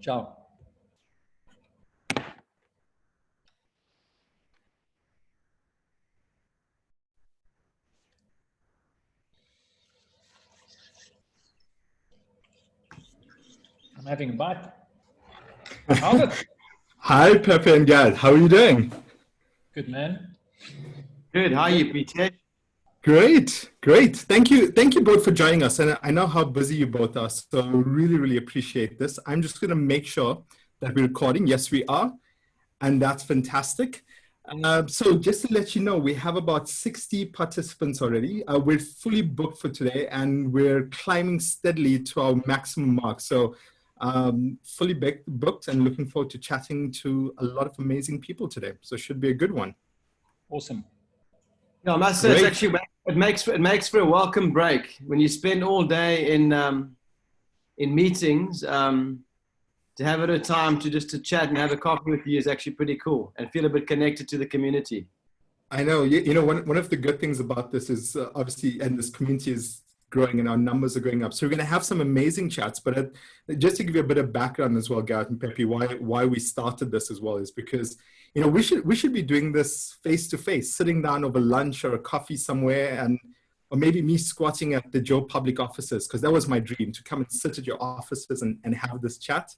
Ciao. I'm having a bite. How's it? Hi, Pepe and Gareth. How are you doing? Good, man. Good. How are you, Preetesh? Great, great. Thank you. Thank you both for joining us. And I know how busy you both are, so really, really appreciate this. I'm just going to make sure that we're recording. Yes, we are. And that's fantastic. So just to let you know, we have about 60 participants already. We're fully booked for today and we're climbing steadily to our maximum mark. So fully booked and looking forward to chatting to a lot of amazing people today. So it should be a good one. Awesome. Yeah, I must say, it's actually, it makes for a welcome break when you spend all day in meetings. To have a time to chat and have a coffee with you is actually pretty cool and feel a bit connected to the community. I know. You know, one of the good things about this is obviously, and this community is growing and our numbers are going up. So we're going to have some amazing chats. But just to give you a bit of background as well, Gareth and Pepe, why we started this as well is because, you know, we should be doing this face to face, sitting down over lunch or a coffee somewhere, or maybe me squatting at the Joe Public offices, because that was my dream, to come and sit at your offices and have this chat.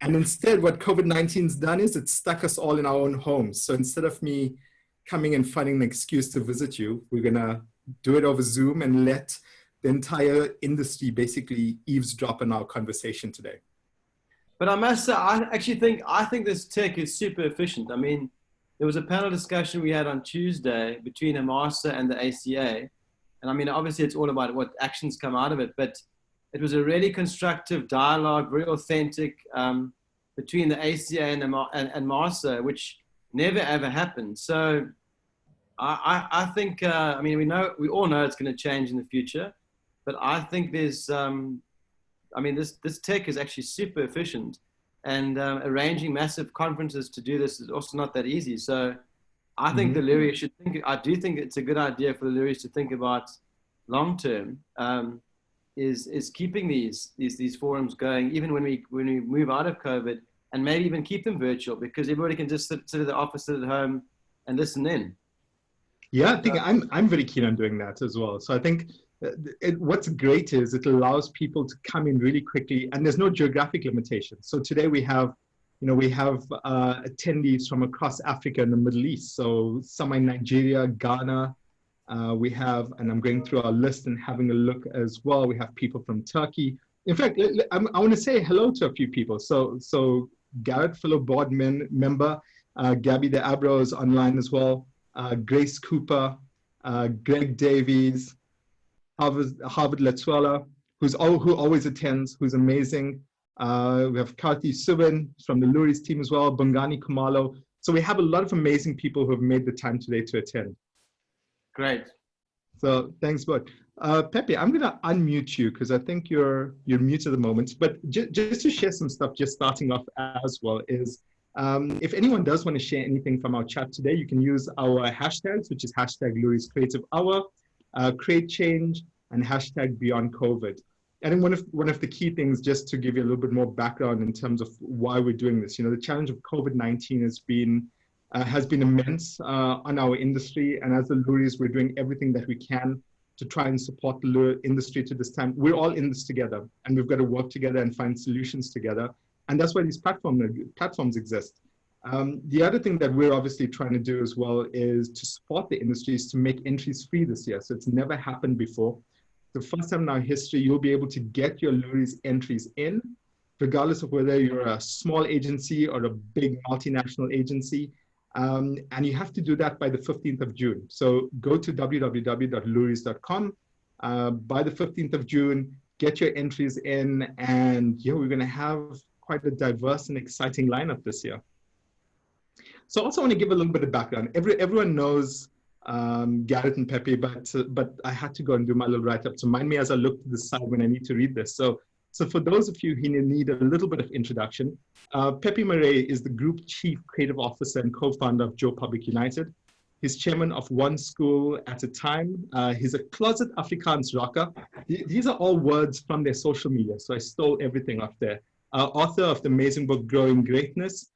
And instead, what COVID-19's done is it's stuck us all in our own homes. So instead of me coming and finding an excuse to visit you, we're going to do it over Zoom and let the entire industry basically eavesdrop on our conversation today. But I must say, I think this tech is super efficient. I mean, there was a panel discussion we had on Tuesday between Amasa and the ACA. And I mean, obviously, it's all about what actions come out of it. But it was a really constructive dialogue, very authentic, between the ACA and MASA, which never ever happened. So I think, I mean, we all know it's going to change in the future, but I think there's, I mean, this tech is actually super efficient, and arranging massive conferences to do this is also not that easy. So I think the Loeries should think, I do think it's a good idea for the Loeries to think about long term. Is keeping these forums going even when we move out of COVID, and maybe even keep them virtual, because everybody can just sit at the office, sit at home and listen in. Yeah, I think I'm very keen on doing that as well. So I think what's great is it allows people to come in really quickly, and there's no geographic limitation. So today we have attendees from across Africa and the Middle East. So some in Nigeria, Ghana. We have, and I'm going through our list and having a look as well, we have people from Turkey. In fact, I want to say hello to a few people. So Garrett, fellow board member, Gabby De Abro is online as well, Grace Cooper, Greg Davies, Harvard Letsuela, who always attends, who's amazing. We have Karthi Subin from the Loeries team as well, Bungani Kumalo. So we have a lot of amazing people who have made the time today to attend. Great. So thanks, bud. Pepe, I'm going to unmute you because I think you're mute at the moment. But just to share some stuff, just starting off as well, is if anyone does want to share anything from our chat today, you can use our hashtags, which is hashtag Loeries Creative Hour, Create Change, and hashtag Beyond COVID. And one of the key things, just to give you a little bit more background in terms of why we're doing this, you know, the challenge of COVID-19 has been immense on our industry. And as the Loeries, we're doing everything that we can to try and support the industry to this time. We're all in this together, and we've got to work together and find solutions together. And that's why these platforms exist. The other thing that we're obviously trying to do as well is to support the industries to make entries free this year. So it's never happened before. The first time in our history, you'll be able to get your Loeries entries in, regardless of whether you're a small agency or a big multinational agency. And you have to do that by the 15th of June. So go to www.loeries.com. By the 15th of June, get your entries in, and yeah, we're going to have quite a diverse and exciting lineup this year. So I also want to give a little bit of background. Everyone knows Gareth and Pepe, but I had to go and do my little write-up. So mind me as I look to the side when I need to read this. So for those of you who need a little bit of introduction, Pepe Marais is the Group Chief Creative Officer and co-founder of Joe Public United. He's chairman of One School at a Time. He's a closet Afrikaans rocker. These are all words from their social media, so I stole everything off there. author of the amazing book, Growing Greatness,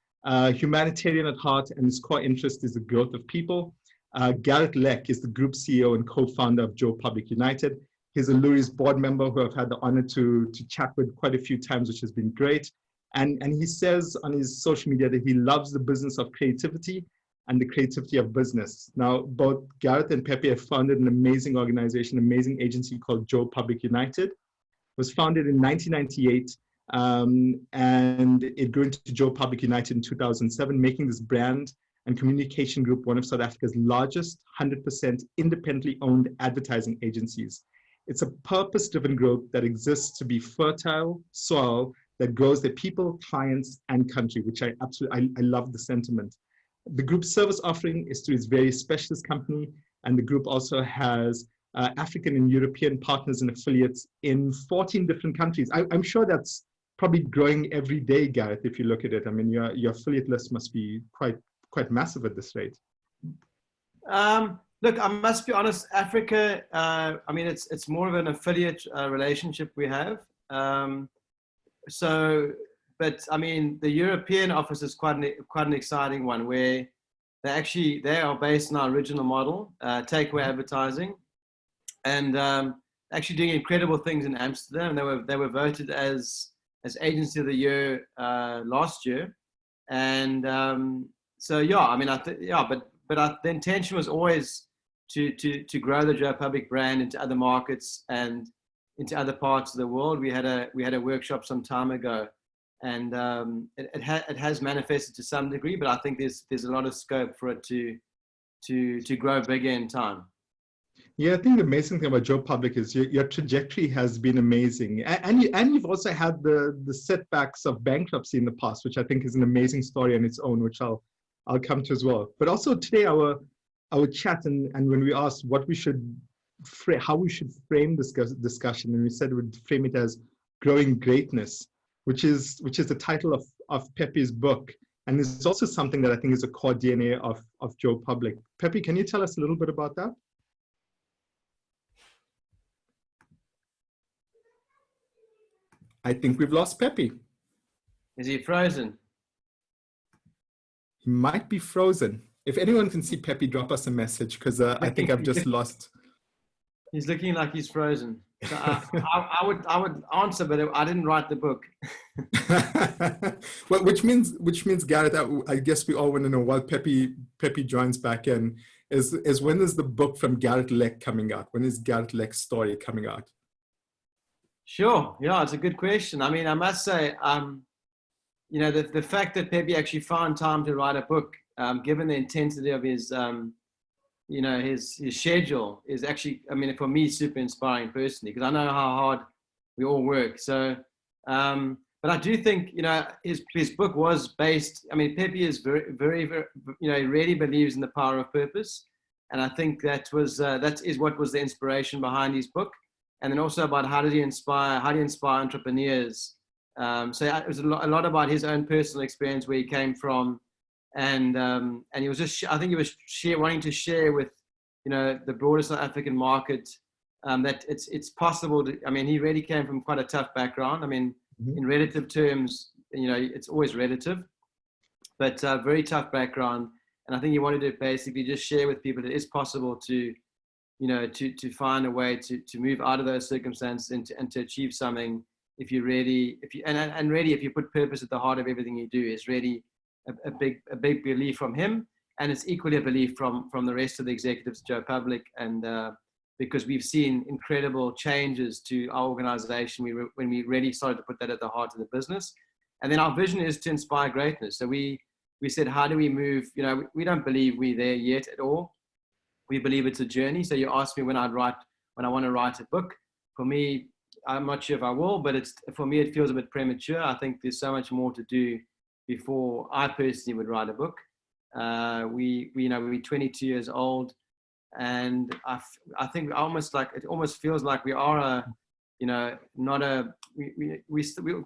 humanitarian at heart, and his core interest is the growth of people. Gareth Leck is the group CEO and co-founder of Joe Public United. He's a Loeries board member who I've had the honor to chat with quite a few times, which has been great. And he says on his social media that he loves the business of creativity and the creativity of business. Now, both Gareth and Pepe have founded an amazing organization, amazing agency called Joe Public United. It was founded in 1998, and it grew into Joe Public United in 2007, making this brand and communication group one of South Africa's largest 100% independently owned advertising agencies. It's a purpose-driven group that exists to be fertile soil that grows their people, clients, and country, which I love the sentiment. The group's service offering is through its various specialist company, and the group also has African and European partners and affiliates in 14 different countries. I'm sure that's probably growing every day, Gareth, if you look at it. I mean, your affiliate list must be quite massive at this rate. Look, I must be honest, Africa, I mean, it's more of an affiliate relationship we have. But I mean, the European office is quite an exciting one, where they are based on our original model, takeaway advertising, and actually doing incredible things in Amsterdam. They were voted as Agency of the Year last year, and so yeah, I mean, but the intention was always to grow the Joe Public brand into other markets and into other parts of the world. We had a workshop some time ago, and it has manifested to some degree, but I think there's a lot of scope for it to grow bigger in time. Yeah, I think the amazing thing about Joe Public is your trajectory has been amazing, and you've also had the setbacks of bankruptcy in the past, which I think is an amazing story on its own, which I'll come to as well. But also today our chat, and when we asked how we should frame this discussion, and we said we'd frame it as Growing Greatness, which is the title of Pepe's book, and it's also something that I think is a core DNA of Joe Public. Pepe, can you tell us a little bit about that? I think we've lost Pepe. Is he frozen? He might be frozen. If anyone can see Pepe, drop us a message, because I think I've just lost. He's looking like he's frozen. So I would answer, but I didn't write the book. Well, which means Gareth, I guess we all want to know, while Pepe joins back in, is when is the book from Gareth Leck coming out? When is Gareth Leck's story coming out? Sure. Yeah, it's a good question. I mean, I must say, you know, the fact that Pepe actually found time to write a book, given the intensity of his, you know, his schedule, is actually, I mean, for me, super inspiring personally, because I know how hard we all work. So, but I do think, you know, his book was based, I mean, Pepe is very, you know, he really believes in the power of purpose. And I think that is what was the inspiration behind his book. And then also about how do you inspire entrepreneurs. So it was a lot about his own personal experience, where he came from, and he was just, I think he was wanting to share with, you know, the broader South African market, that it's possible to, I mean, he really came from quite a tough background. I mean, in relative terms, you know, it's always relative, but very tough background. And I think he wanted to basically just share with people that it is possible to, you know, to find a way to move out of those circumstances and to achieve something, if you put purpose at the heart of everything you do. Is really a big belief from him, and it's equally a belief from the rest of the executives at Joe Public, and because we've seen incredible changes to our organization when we really started to put that at the heart of the business. And then our vision is to inspire greatness. So we said, how do we move? You know, we don't believe we're there yet at all. We believe it's a journey. So you asked me when I want to write a book. For me, I'm not sure if I will, but for me, it feels a bit premature. I think there's so much more to do before I personally would write a book. We're 22 years old, and I think it almost feels like we are we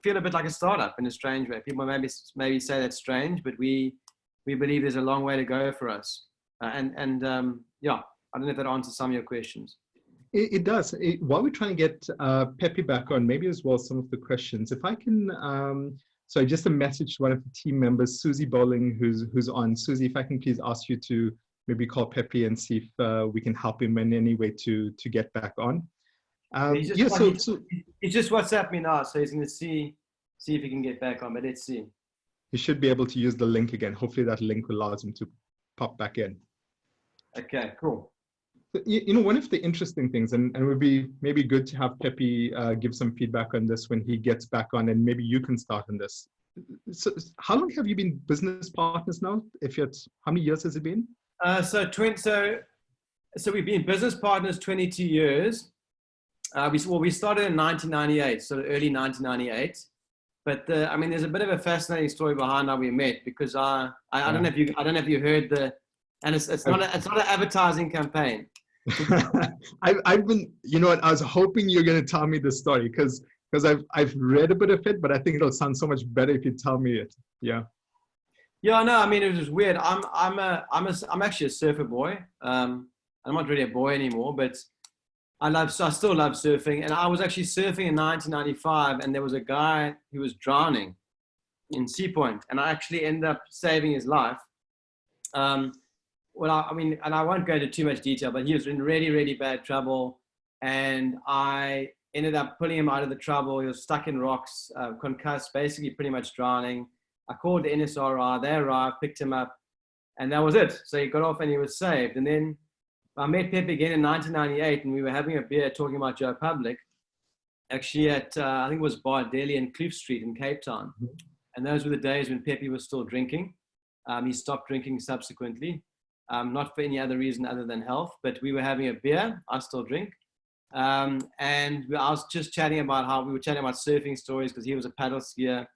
feel a bit like a startup in a strange way. People maybe say that's strange, but we believe there's a long way to go for us. Yeah, I don't know if that answers some of your questions. It does. While we're trying to get Pepe back on, maybe as well some of the questions. If I can, sorry, just a message to one of the team members, Susie Bowling, who's on. Susie, if I can please ask you to maybe call Pepe and see if we can help him in any way to get back on. He's just WhatsApp me now, so he's going to see if he can get back on. But let's see. You should be able to use the link again. Hopefully that link allows him to pop back in. Okay, cool. You know, one of the interesting things, and it would be maybe good to have Pepe give some feedback on this when he gets back on, and maybe you can start on this. So how long have you been business partners now? How many years has it been? So we've been business partners 22 years. We started in 1998, so early 1998. But I mean, there's a bit of a fascinating story behind how we met, because I don't know if you heard and it's not an advertising campaign. I've been, you know what, I was hoping you're going to tell me the story because I've read a bit of it, but I think it'll sound so much better if you tell me it. Yeah. Yeah, no, I mean, it was weird. I'm actually a surfer boy. I'm not really a boy anymore, but I still love surfing. And I was actually surfing in 1995, and there was a guy who was drowning in Sea Point, and I actually ended up saving his life. Well, I mean, and I won't go into too much detail, but he was in really, really bad trouble, and I ended up pulling him out of the trouble. He was stuck in rocks, concussed, basically pretty much drowning. I called the NSRI, they arrived, picked him up, and that was it. So he got off and he was saved. And then I met Pepe again in 1998, and we were having a beer talking about Joe Public, actually at, I think it was Bar Delhi and Kloof Street in Cape Town. And those were the days when Pepe was still drinking. He stopped drinking subsequently. Not for any other reason other than health, but we were having a beer. I still drink. And I was just chatting about we were chatting about surfing stories, because he was a paddle skier.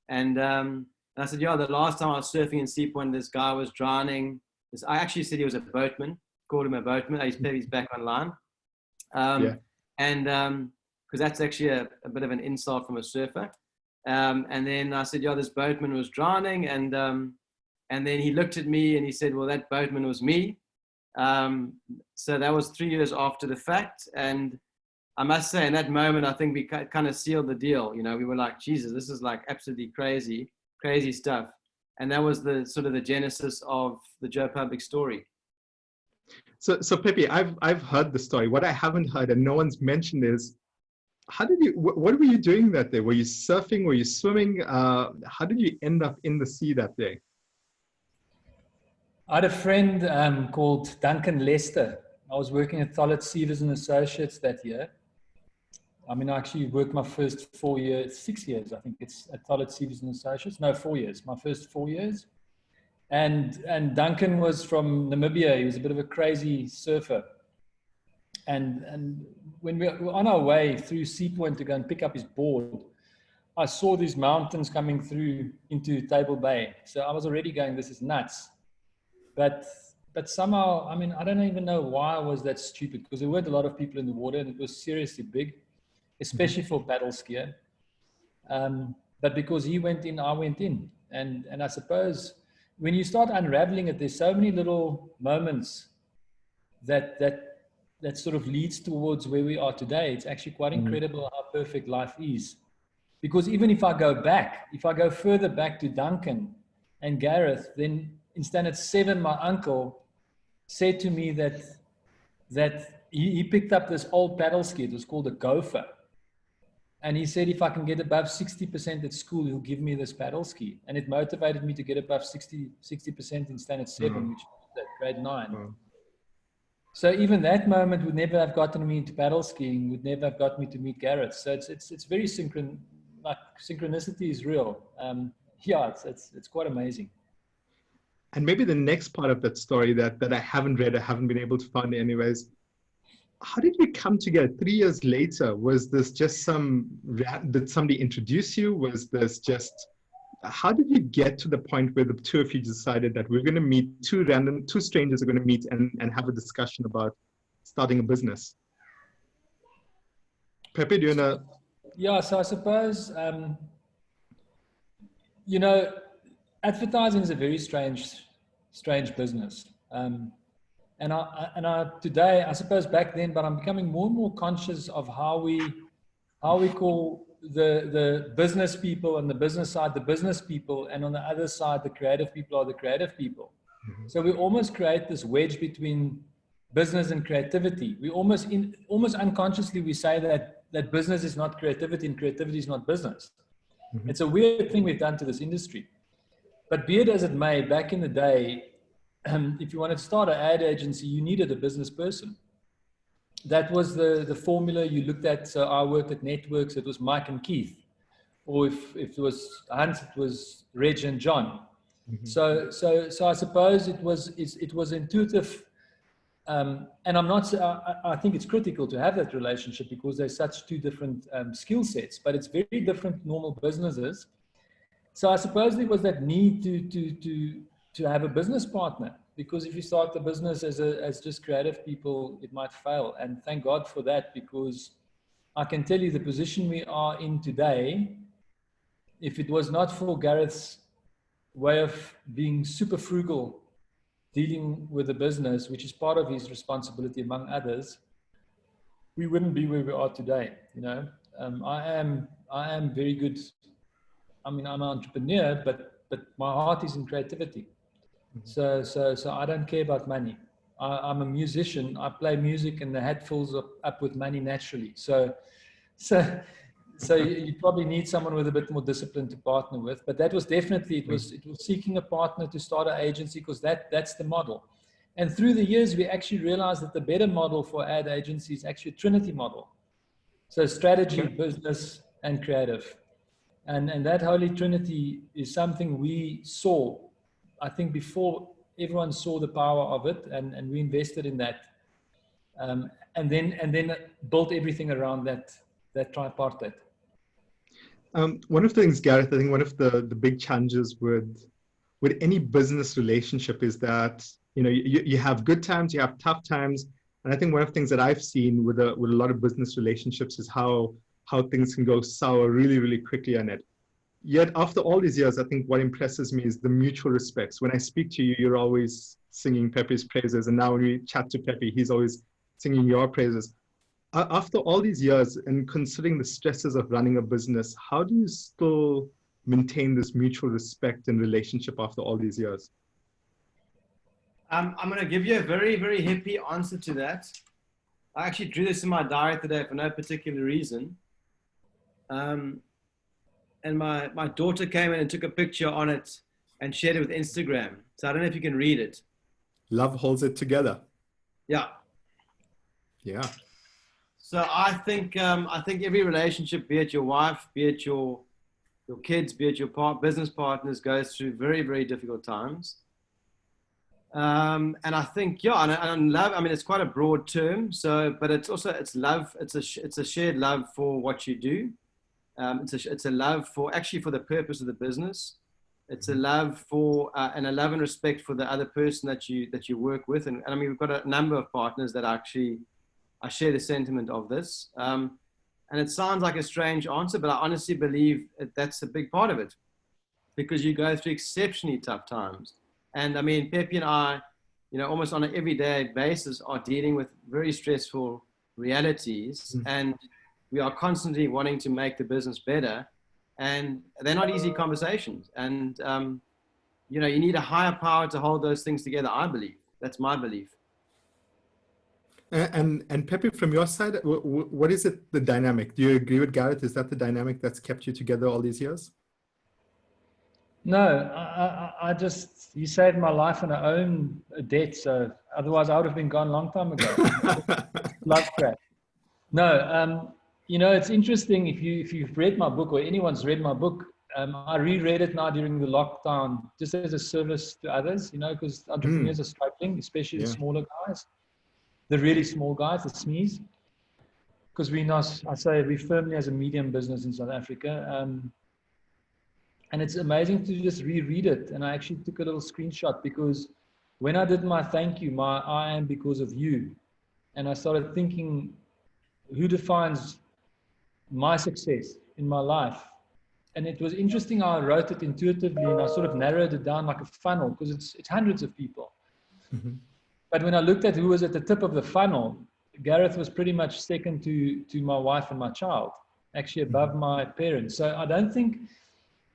And I said, yeah, the last time I was surfing in Sea Point, this guy was drowning. I actually said he was a boatman, called him a boatman. He's back online. And because that's actually a bit of an insult from a surfer. And then I said, yeah, this boatman was drowning. And then he looked at me and he said, well, that boatman was me. So that was 3 years after the fact. And I must say, in that moment, I think we kind of sealed the deal. You know, we were like, Jesus, this is like absolutely crazy stuff. And that was the sort of the genesis of the Joe Public story. So Pepe, I've heard the story. What I haven't heard and no one's mentioned is, what were you doing that day? Were you surfing? Were you swimming? How did you end up in the sea that day? I had a friend called Duncan Lester. I was working at Tollet Seavers and Associates that year. I mean, I actually worked my first 4 years, 6 years, I think it's at Tollet Seavers and Associates. No, 4 years, my first 4 years. And Duncan was from Namibia. He was a bit of a crazy surfer. And when we were on our way through Sea Point to go and pick up his board, I saw these mountains coming through into Table Bay. So I was already going, this is nuts. But somehow, I mean, I don't even know why I was that stupid, because there weren't a lot of people in the water and it was seriously big, especially for a paddle skier. But because he went in, I went in. And I suppose when you start unraveling it, there's so many little moments that sort of leads towards where we are today. It's actually quite incredible how perfect life is. Because even if I go further back to Duncan and Gareth, then in Standard 7, my uncle said to me that he picked up this old paddle ski. It was called a Gopher. And he said, if I can get above 60% at school, he'll give me this paddle ski. And it motivated me to get above 60% in Standard 7, which was at grade 9. So even that moment would never have gotten me into paddle skiing, would never have got me to meet Gareth. So it's very synchronicity is real. Yeah, it's quite amazing. And maybe the next part of that story that I haven't read, I haven't been able to find anyways. How did you come together 3 years later? Was this just did somebody introduce you? Was this just, how did you get to the point where the two of you decided that we're going to meet, two strangers are going to meet and have a discussion about starting a business? Pepe, do you want to? Yeah, so I suppose, you know, advertising is a very strange business. And today, I suppose back then, but I'm becoming more and more conscious of how we call the business people on the business side, the business people, and on the other side, the creative people are the creative people. So we almost create this wedge between business and creativity. We almost unconsciously, we say that business is not creativity and creativity is not business. It's a weird thing we've done to this industry. But be it as it may, back in the day, if you wanted to start an ad agency, you needed a business person. That was the formula you looked at. So I worked at Networks, it was Mike and Keith. Or if it was Hunt, it was Reg and John. So I suppose it was intuitive. And I think it's critical to have that relationship because they're such two different skill sets, but it's very different normal businesses. So I suppose there was that need to have a business partner, because if you start the business as just creative people, it might fail. And thank God for that, because I can tell you the position we are in today, if it was not for Gareth's way of being super frugal, dealing with the business, which is part of his responsibility among others, we wouldn't be where we are today. You know, I am very good. I mean, I'm an entrepreneur, but my heart is in creativity. So I don't care about money. I'm a musician. I play music, and the hat fills up with money naturally. So you probably need someone with a bit more discipline to partner with. But that was definitely, it was seeking a partner to start an agency, because that's the model. And through the years, we actually realized that the better model for ad agency is actually a Trinity model. So strategy, business, and creative. And that Holy Trinity is something we saw, I think, before everyone saw the power of it, and we invested in that. And then built everything around that tripartite. One of the things, Gareth, I think one of the big challenges with any business relationship is that, you know, you have good times, you have tough times. And I think one of the things that I've seen with a lot of business relationships is how things can go sour really, really quickly on it. Yet after all these years, I think what impresses me is the mutual respects. When I speak to you, you're always singing Pepe's praises. And now when we chat to Pepe, he's always singing your praises. After all these years, and considering the stresses of running a business, how do you still maintain this mutual respect and relationship after all these years? I'm going to give you a very, very hippie answer to that. I actually drew this in my diary today for no particular reason. And my daughter came in and took a picture on it and shared it with Instagram. So I don't know if you can read it. Love holds it together. Yeah. Yeah. So I think every relationship, be it your wife, be it your kids, be it your business partners, goes through very, very difficult times. And I think, yeah, and love, I mean, it's quite a broad term. So, but it's love. It's a shared love for what you do. It's a love for the purpose of the business. It's a love for, and a love and respect for the other person that you work with. And I mean, we've got a number of partners that actually, I share the sentiment of this. And it sounds like a strange answer, but I honestly believe that's a big part of it, because you go through exceptionally tough times. And I mean, Pepe and I, you know, almost on an everyday basis are dealing with very stressful realities, and we are constantly wanting to make the business better, and they're not easy conversations. And, you know, you need a higher power to hold those things together, I believe. That's my belief. And Pepe, from your side, what is it, the dynamic? Do you agree with Gareth? Is that the dynamic that's kept you together all these years? No, I just, you saved my life in our own debt. So otherwise I would have been gone a long time ago. Love crack. No, you know, it's interesting if you've read my book, or anyone's read my book, I reread it now during the lockdown, just as a service to others, you know, because entrepreneurs are struggling, especially the smaller guys, the really small guys, the SMEs, because we firmly as a medium business in South Africa. And it's amazing to just reread it. And I actually took a little screenshot, because when I did my thank you, my I am because of you, and I started thinking, who defines my success in my life? And it was interesting how I wrote it intuitively, and I sort of narrowed it down like a funnel, because it's hundreds of people. But when I looked at who was at the tip of the funnel, Gareth was pretty much second to my wife and my child, actually above my parents. So I don't think,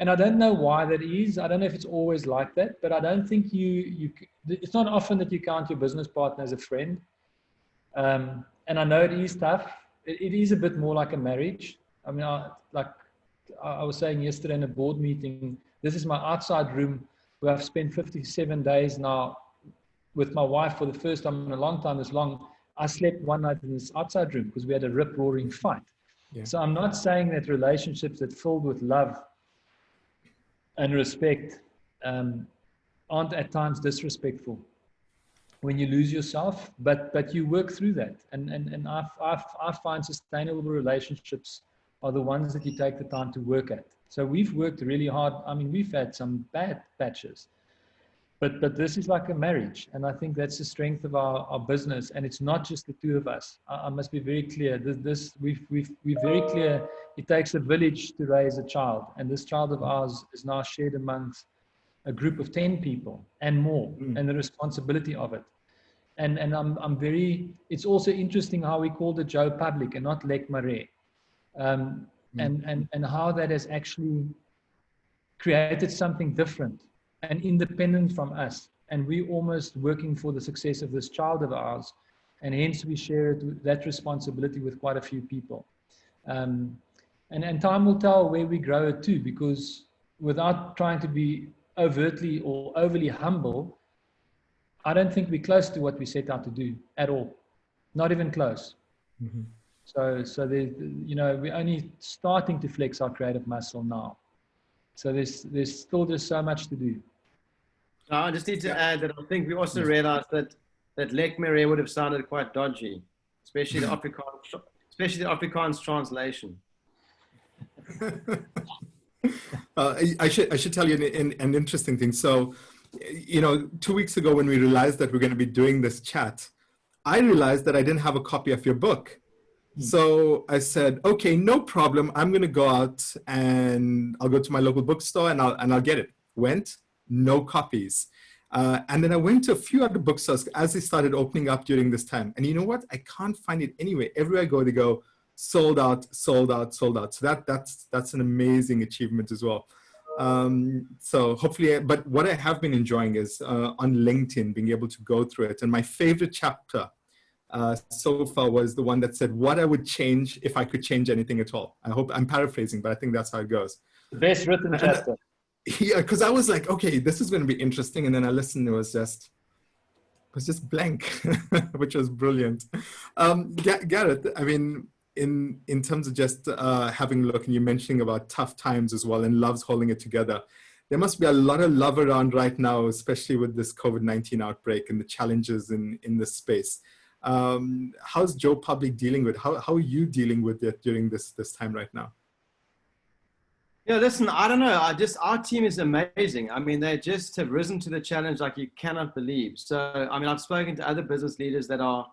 and I don't know why that is. I don't know if it's always like that, but I don't think it's not often that you count your business partner as a friend. And I know it is tough. It is a bit more like a marriage. I mean, I was saying yesterday in a board meeting, this is my outside room where I've spent 57 days now with my wife for the first time in a long time. This long, I slept one night in this outside room because we had a rip-roaring fight. Yeah. So I'm not saying that relationships that filled with love and respect aren't at times disrespectful when you lose yourself, but you work through that. And I find sustainable relationships are the ones that you take the time to work at. So we've worked really hard. I mean, we've had some bad patches, but this is like a marriage. And I think that's the strength of our business. And it's not just the two of us. I must be very clear. We're very clear. It takes a village to raise a child. And this child of ours is now shared amongst a group of 10 people and more, and the responsibility of it. And I'm very, it's also interesting how we called it Joe Public and not Leck Marais. And how that has actually created something different and independent from us. And we almost working for the success of this child of ours. And hence we share that responsibility with quite a few people. And time will tell where we grow it to, because without trying to be overtly or overly humble, I don't think we're close to what we set out to do at all. Not even close. Mm-hmm. So we're only starting to flex our creative muscle now. So there's still just so much to do. I just need to add that I think we also realized that Leck Marais would have sounded quite dodgy, especially the Afrikaans translation. I should tell you an interesting thing. So, 2 weeks ago when we realized that we're going to be doing this chat, I realized that I didn't have a copy of your book. So I said, okay, no problem. I'm going to go out and I'll go to my local bookstore and I'll get it. Went, no copies. And then I went to a few other bookstores as they started opening up during this time. And you know what? I can't find it anywhere. Everywhere I go, they go, sold out, sold out, sold out. So that's an amazing achievement as well. So hopefully, but what I have been enjoying is on LinkedIn, being able to go through it. And my favorite chapter so far was the one that said what I would change if I could change anything at all. I hope I'm paraphrasing, but I think that's how it goes. The best written chapter. Yeah, because I was like, okay, this is going to be interesting. And then I listened, it was just blank, which was brilliant. Gareth, I mean, in terms of just having a look, and you're mentioning about tough times as well, and love's holding it together. There must be a lot of love around right now, especially with this COVID-19 outbreak and the challenges in this space. How's Joe Public dealing with? How are you dealing with it during this time right now? Yeah, listen, I don't know. Our team is amazing. I mean, they just have risen to the challenge like you cannot believe. So, I mean, I've spoken to other business leaders that are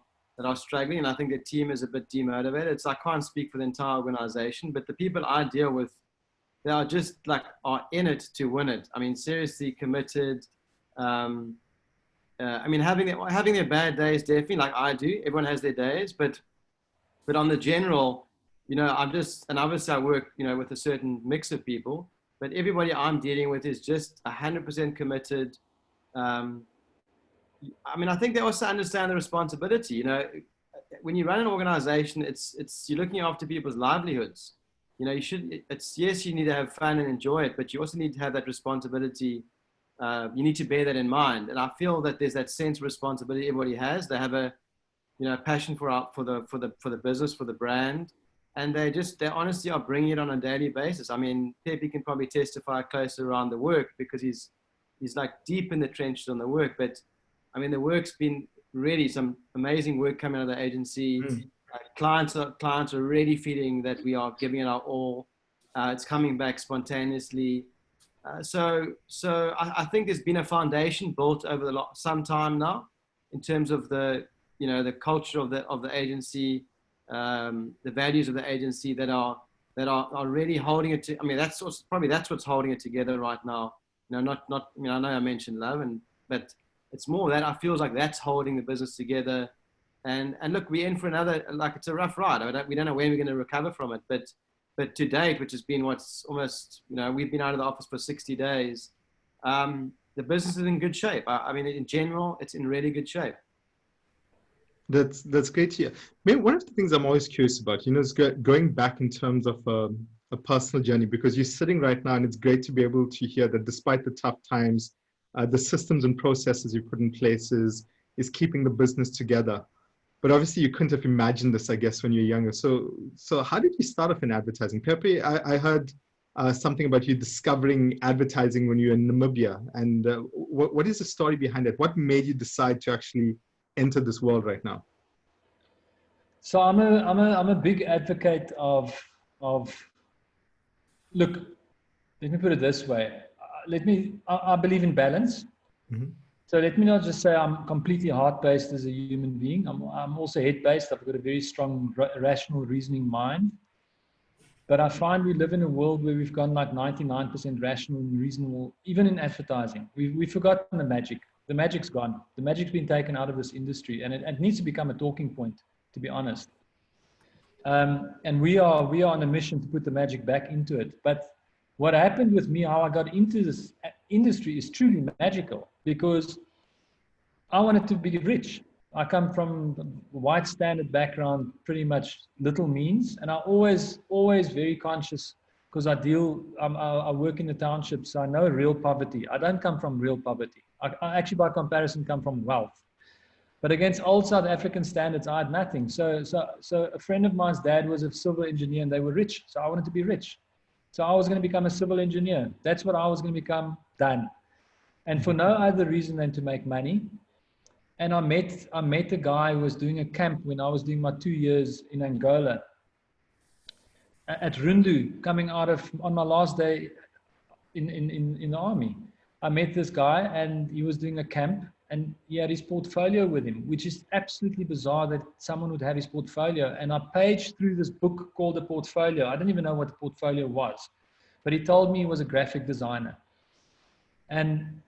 struggling, and I think the team is a bit demotivated. So I can't speak for the entire organization, but the people I deal with, they are just like, are in it to win it. I mean, seriously committed. I mean, having their bad days, definitely, like I do. Everyone has their days, but on the general, and obviously I work, with a certain mix of people, but everybody I'm dealing with is just 100% committed. I mean, I think they also understand the responsibility. When you run an organization, it's you're looking after people's livelihoods. Yes, you need to have fun and enjoy it, but you also need to have that responsibility. You need to bear that in mind. And I feel that there's that sense of responsibility everybody has. They have a, passion for the business, for the brand, and they honestly are bringing it on a daily basis. I mean, Pepe can probably testify closer around the work because he's like deep in the trenches on the work. But I mean, the work's been really some amazing work coming out of the agency. Clients are really feeling that we are giving it our all. It's coming back spontaneously. So I think there's been a foundation built over some time now, in terms of the culture of the agency, the values of the agency that are really holding it. I mean, that's what's holding it together right now. Not. I mean, I know I mentioned love, but it's more that I feels like that's holding the business together. And look, we're in for another, like, it's a rough ride. We don't know when we're going to recover from it, but to date, which has been what's almost, we've been out of the office for 60 days. The business is in good shape. I mean, in general, it's in really good shape. That's great to hear. Maybe one of the things I'm always curious about, is going back in terms of a personal journey, because you're sitting right now, and it's great to be able to hear that despite the tough times, the systems and processes you put in place is keeping the business together. But obviously, you couldn't have imagined this, I guess, when you're younger. So how did you start off in advertising? Pepe, I heard something about you discovering advertising when you were in Namibia. And what is the story behind it? What made you decide to actually enter this world right now? So I'm a big advocate of look, let me put it this way. I believe in balance. Mm-hmm. So let me not just say I'm completely heart-based as a human being. I'm also head-based. I've got a very strong rational reasoning mind. But I find we live in a world where we've gone like 99% rational and reasonable, even in advertising. We've forgotten the magic. The magic's gone. The magic's been taken out of this industry, and it needs to become a talking point, to be honest. And we are on a mission to put the magic back into it. But what happened with me, how I got into this industry, is truly magical, because I wanted to be rich. I come from a white standard background, pretty much little means, and I always very conscious, because I work in the township, so I know real poverty. I don't come from real poverty. I actually, by comparison, come from wealth. But against old South African standards, I had nothing. So a friend of mine's dad was a civil engineer, and they were rich. So I wanted to be rich. So I was going to become a civil engineer. That's what I was going to become, done. And for no other reason than to make money. And I met a guy who was doing a camp when I was doing my 2 years in Angola at Rundu, coming out of, on my last day in the army. I met this guy, and he was doing a camp, and he had his portfolio with him, which is absolutely bizarre that someone would have his portfolio. And I paged through this book called The Portfolio. I didn't even know what the portfolio was, but he told me he was a graphic designer. And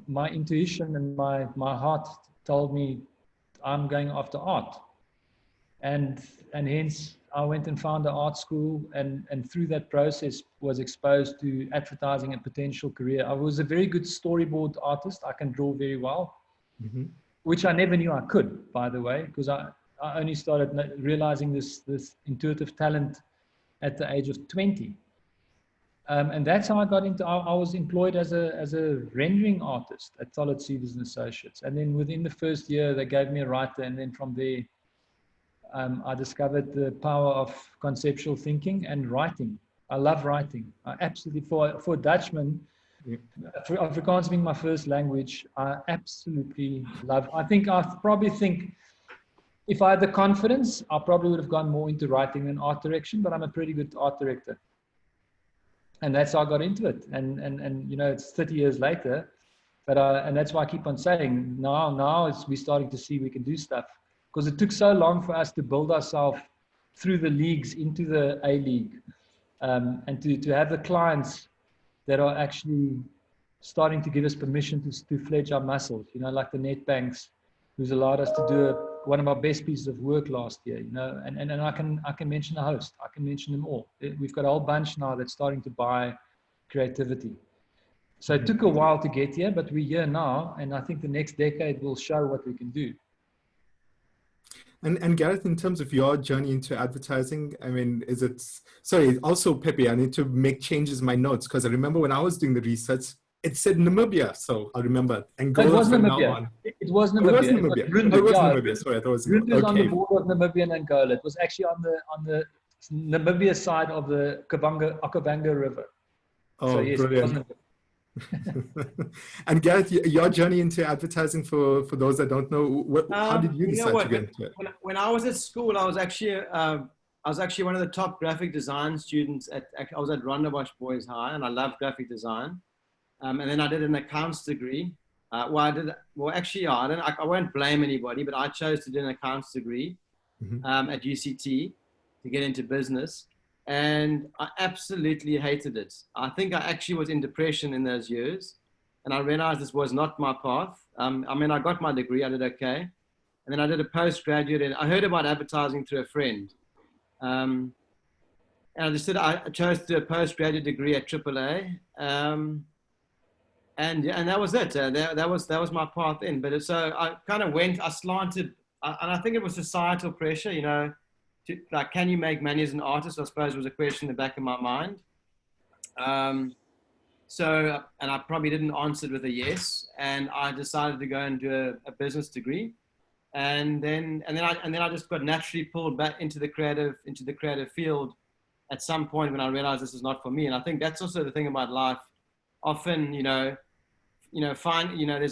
my intuition and my heart told me I'm going after art. And hence I went and found an art school, and through that process was exposed to advertising and potential career. I was a very good storyboard artist. I can draw very well, mm-hmm. which I never knew I could, by the way, because I only started realizing this intuitive talent at the age of 20. And that's how I got into, I was employed as a rendering artist at Solid Seeders and Associates. And then within the first year, they gave me a writer. And then from there, I discovered the power of conceptual thinking and writing. I love writing. I absolutely, for a Dutchman, for Afrikaans being my first language, I absolutely love. I probably think if I had the confidence, I probably would have gone more into writing than art direction, but I'm a pretty good art director. And that's how I got into it. And it's 30 years later, but and that's why I keep on saying now we're starting to see we can do stuff, because it took so long for us to build ourselves through the leagues into the A League, and to have the clients that are actually starting to give us permission to fledge our muscles, like the net banks, who's allowed us to do one of our best pieces of work last year, and I can mention a host. I can mention them all. We've got a whole bunch now that's starting to buy creativity. So it took a while to get here, but we're here now, and I think the next decade will show what we can do. And Gareth, in terms of your journey into advertising, I mean, sorry, also Pepe, I need to make changes in my notes, because I remember when I was doing the research, it said Namibia, so I remember. Angola, it was from Namibia. now on. It was Namibia. It was Namibia. It was Namibia. Sorry, I thought it was Rundu is okay. on the border of Namibia and Angola. It was actually on the Namibia side of the Okavango River. Oh, so, yes, brilliant. And Gareth, your journey into advertising, for those that don't know, how did you decide to get into it? When I was at school, I was actually one of the top graphic design students I was at Rondebosch Boys High, and I loved graphic design. And then I did an accounts degree. I won't blame anybody, but I chose to do an accounts degree at UCT to get into business. And I absolutely hated it. I think I actually was in depression in those years. and I realized this was not my path. I mean, I got my degree, I did okay. And then I did a postgraduate, and I heard about advertising through a friend. And I just said I chose to do a postgraduate degree at AAA. And that was it. That was my path in. But so I kind of I slanted, and I think it was societal pressure, you know, like, can you make money as an artist? I suppose was a question in the back of my mind. So, and I probably didn't answer it with a yes, and I decided to go and do a business degree, and then I just got naturally pulled back into the creative field at some point when I realized this is not for me. And I think that's also the thing about life. Often, there's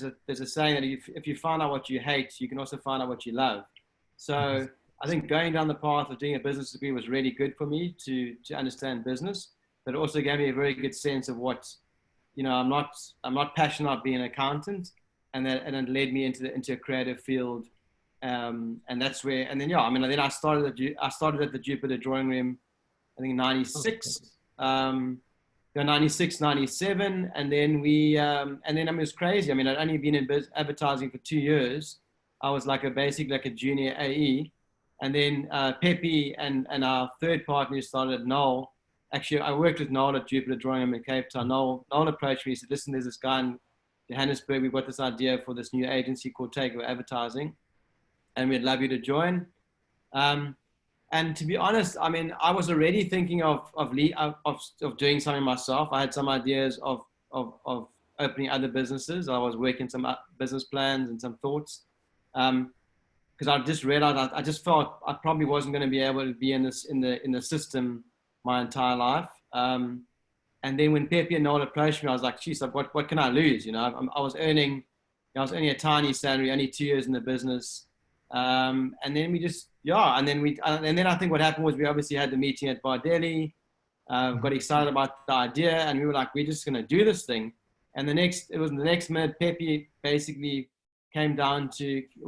a saying that if you find out what you hate, you can also find out what you love. So I think going down the path of doing a business degree was really good for me to understand business, but it also gave me a very good sense of what, I'm not passionate about being an accountant, and it led me into a creative field, and that's where. And then then I started at the Jupiter Drawing Room, I think in '96, 96, 97, and then it was crazy. I mean, I'd only been in advertising for 2 years. I was basically like a junior AE, and then Pepe and our third partner who started, Noel. Actually, I worked with Noel at Jupiter Drawing Room in Cape Town. Noel approached me. He said, "Listen, there's this guy in Johannesburg. We've got this idea for this new agency called Takeover Advertising, and we'd love you to join." And to be honest, I mean, I was already thinking of doing something myself. I had some ideas of opening other businesses. I was working some business plans and some thoughts, because I just realized I just felt I probably wasn't going to be able to be in the system my entire life. And then when Pepe and Noel approached me, I was like, geez, what can I lose? I was earning a tiny salary, only 2 years in the business. And then and then I think what happened was we obviously had the meeting at Bar Delhi, got excited about the idea, and we were like, we're just going to do this thing. And the next minute, Pepe basically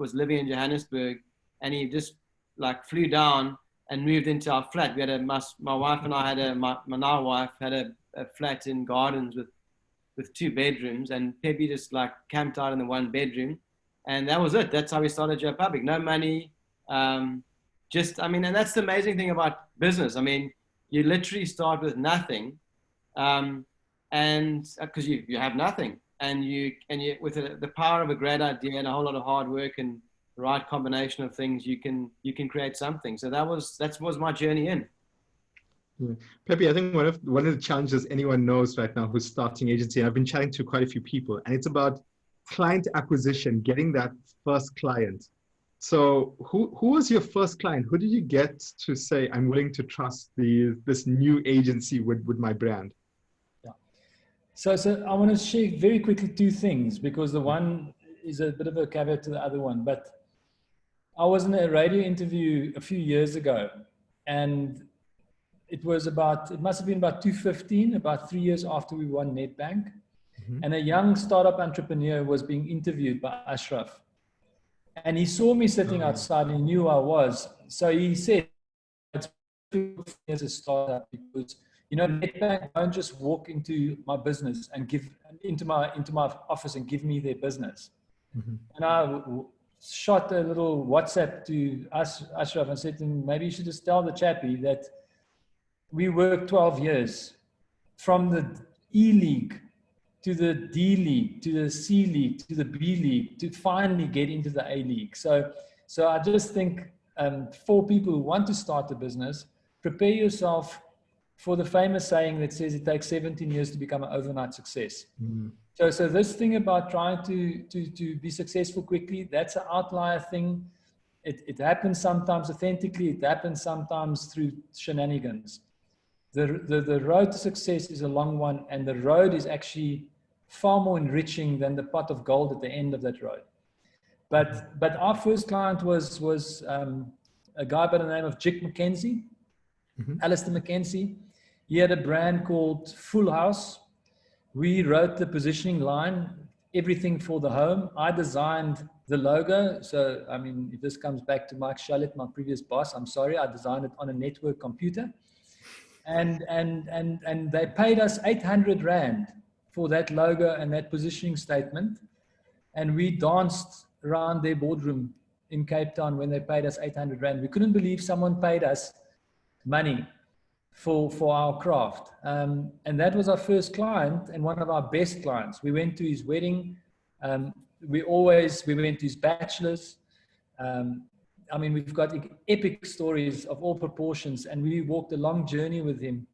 was living in Johannesburg, and he just flew down and moved into our flat. We had my wife and I my now wife had a flat in Gardens with 2 bedrooms, and Pepe just camped out in the 1 bedroom. And that was it. That's how we started Joe Public. No money. And that's the amazing thing about business. I mean, you literally start with nothing. And because you have nothing, and you with the power of a great idea and a whole lot of hard work and the right combination of things, you can create something. So that was my journey in. Yeah. Pepe, I think one of the challenges anyone knows right now who's starting agency, and I've been chatting to quite a few people, and it's about client acquisition, getting that first client. So who was your first client? Who did you get to say, I'm willing to trust this new agency with my brand? Yeah. So I want to share very quickly 2 things, because the one is a bit of a caveat to the other one. But I was in a radio interview a few years ago, and it must have been about 2015, about 3 years after we won Nedbank. And a young startup entrepreneur was being interviewed by Ashraf. And he saw me sitting outside, and he knew who I was. So he said, it's as a startup, because, Nedbank don't just walk into my business and into my office and give me their business. And I shot a little WhatsApp to Ashraf and said to him, maybe you should just tell the chappie that we worked 12 years from the E League to the D League, to the C League, to the B League, to finally get into the A League. So I just think for people who want to start a business, prepare yourself for the famous saying that says it takes 17 years to become an overnight success. So this thing about trying to be successful quickly, that's an outlier thing. It happens sometimes authentically, it happens sometimes through shenanigans. The road to success is a long one, and the road is actually far more enriching than the pot of gold at the end of that road. But our first client was a guy by the name of Jick McKenzie, Alistair McKenzie. He had a brand called Full House. We wrote the positioning line, everything for the home. I designed the logo. So, I mean, if this comes back to Mike Shalit, my previous boss, I'm sorry, I designed it on a network computer. And they paid us 800 Rand for that logo and that positioning statement. And we danced around their boardroom in Cape Town when they paid us 800 Rand. We couldn't believe someone paid us money for our craft. And that was our first client and one of our best clients. We went to his wedding. We went to his bachelor's. I mean, we've got epic stories of all proportions, and we walked a long journey with him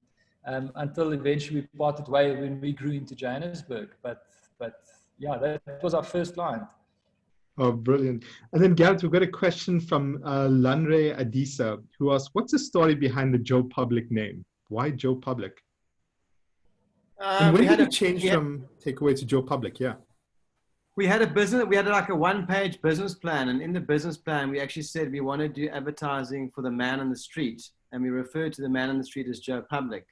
until eventually we parted ways when we grew into Johannesburg. But yeah, that was our first client. Oh, brilliant. And then Gareth, we've got a question from Lanre Adisa, who asks, what's the story behind the Joe Public name? Why Joe Public? And when did it change from Takeaway to Joe Public? Yeah. We had like a one-page business plan. And in the business plan, we actually said we want to do advertising for the man on the street. And we referred to the man on the street as Joe Public.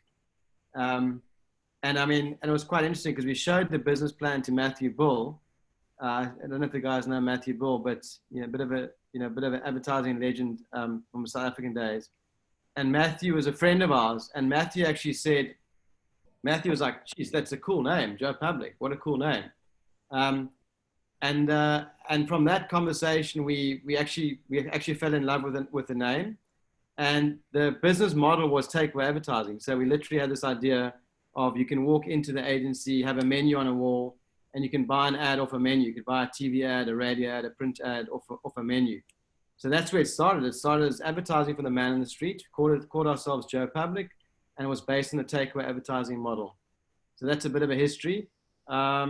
And it was quite interesting because we showed the business plan to Matthew Bull. I don't know if the guys know Matthew Bull, but a bit of an advertising legend from South African days. And Matthew was a friend of ours, and Matthew actually said, Matthew was like, "Geez, that's a cool name, Joe Public. What a cool name." And from that conversation, we actually fell in love with the name, and the business model was takeaway advertising. So we literally had this idea of you can walk into the agency, have a menu on a wall, and you can buy an ad off a menu. You could buy a TV ad, a radio ad, a print ad off a menu. So that's where it started. It started as advertising for the man in the street. Called ourselves Joe Public, and it was based on the takeaway advertising model. So that's a bit of a history. Yeah,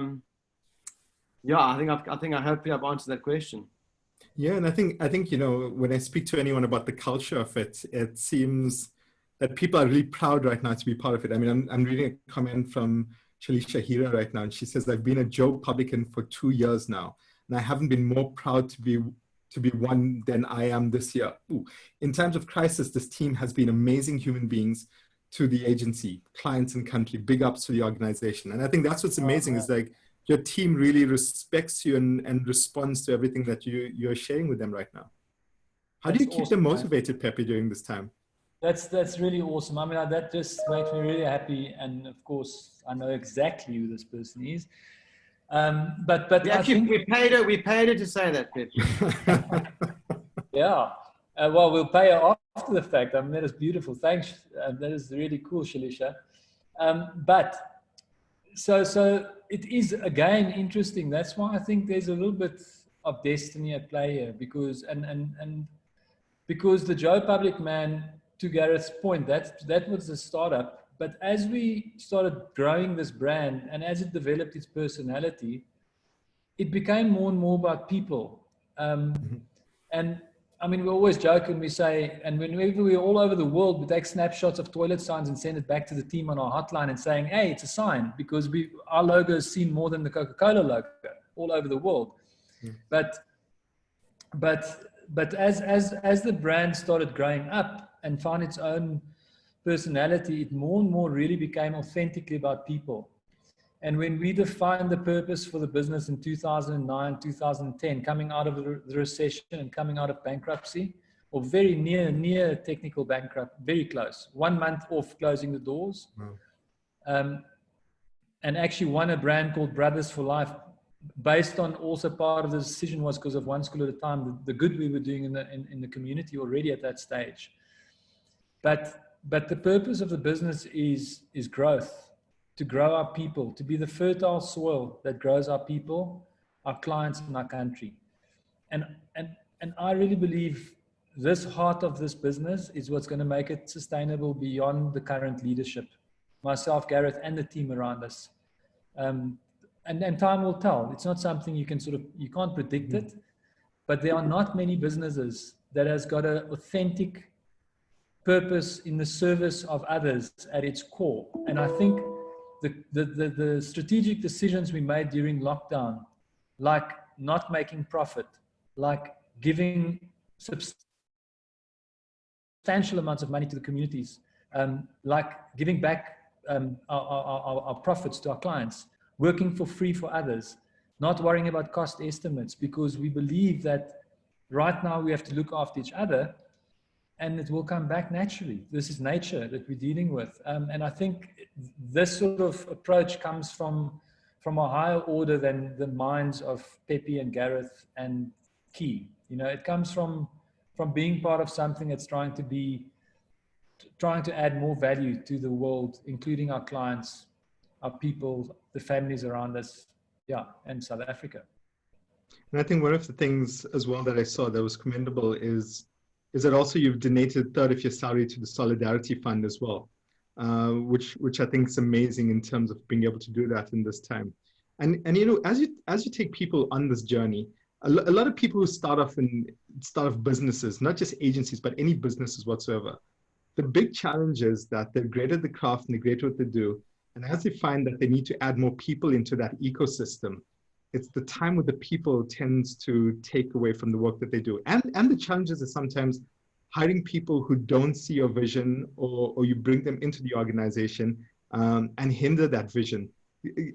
I think hopefully I've answered that question. Yeah, and I think when I speak to anyone about the culture of it, it seems that people are really proud right now to be part of it. I mean, I'm reading a comment from Shalisha Hira right now, and she says, I've been a Joe Publican for 2 years now, and I haven't been more proud to be one than I am this year. Ooh. In times of crisis, this team has been amazing human beings to the agency, clients and country, big ups to the organization. And I think that's what's amazing is like your team really respects you and responds to everything that you're sharing with them right now. How do you keep them motivated, Pepe, during this time? That's really awesome. I mean, that just makes me really happy. And of course, I know exactly who this person is. But we paid her to say that, Pepe. Yeah. Well, we'll pay her after the fact. I mean, that is beautiful. Thanks. That is really cool, Shalisha. But so it is again interesting. That's why I think there's a little bit of destiny at play here, because because the Joe Public man, to Gareth's point, that was the startup. But as we started growing this brand and as it developed its personality, it became more and more about people. And I mean, we always joke and we say, and whenever we're all over the world, we take snapshots of toilet signs and send it back to the team on our hotline and saying, hey, it's a sign, because our logo is seen more than the Coca-Cola logo all over the world. But as the brand started growing up and found its own personality, it more and more really became authentically about people. And when we defined the purpose for the business in 2009, 2010, coming out of the recession and coming out of bankruptcy, or very near technical bankrupt, very close, 1 month off closing the doors, and actually won a brand called Brothers for Life, based on also part of the decision was because of one school at a time, the good we were doing in the community already at that stage. But the purpose of the business is growth. To grow our people, to be the fertile soil that grows our people, our clients, and our country. And I really believe this heart of this business is what's going to make it sustainable beyond the current leadership, myself, Gareth, and the team around us. And time will tell. It's not something you can't predict it, but there are not many businesses that has got an authentic purpose in the service of others at its core. And I think the strategic decisions we made during lockdown, like not making profit, like giving substantial amounts of money to the communities, like giving back our profits to our clients, working for free for others, not worrying about cost estimates, because we believe that right now we have to look after each other and it will come back naturally. This is nature that we're dealing with. And I think this sort of approach comes from from a higher order than the minds of Pepe and Gareth and Key. You know, it comes from being part of something that's trying to add more value to the world, including our clients, our people, the families around us, yeah, and South Africa. And I think one of the things as well that I saw that was commendable is that also you've donated a third of your salary to the Solidarity Fund as well, which I think is amazing in terms of being able to do that in this time. And you know, as you take people on this journey, a lot of people who start off businesses, not just agencies, but any businesses whatsoever, the big challenge is that they're great at the craft and they're great at what they do. And as they find that they need to add more people into that ecosystem, it's the time with the people tends to take away from the work that they do. And the challenges are sometimes hiring people who don't see your vision, or you bring them into the organization and hinder that vision.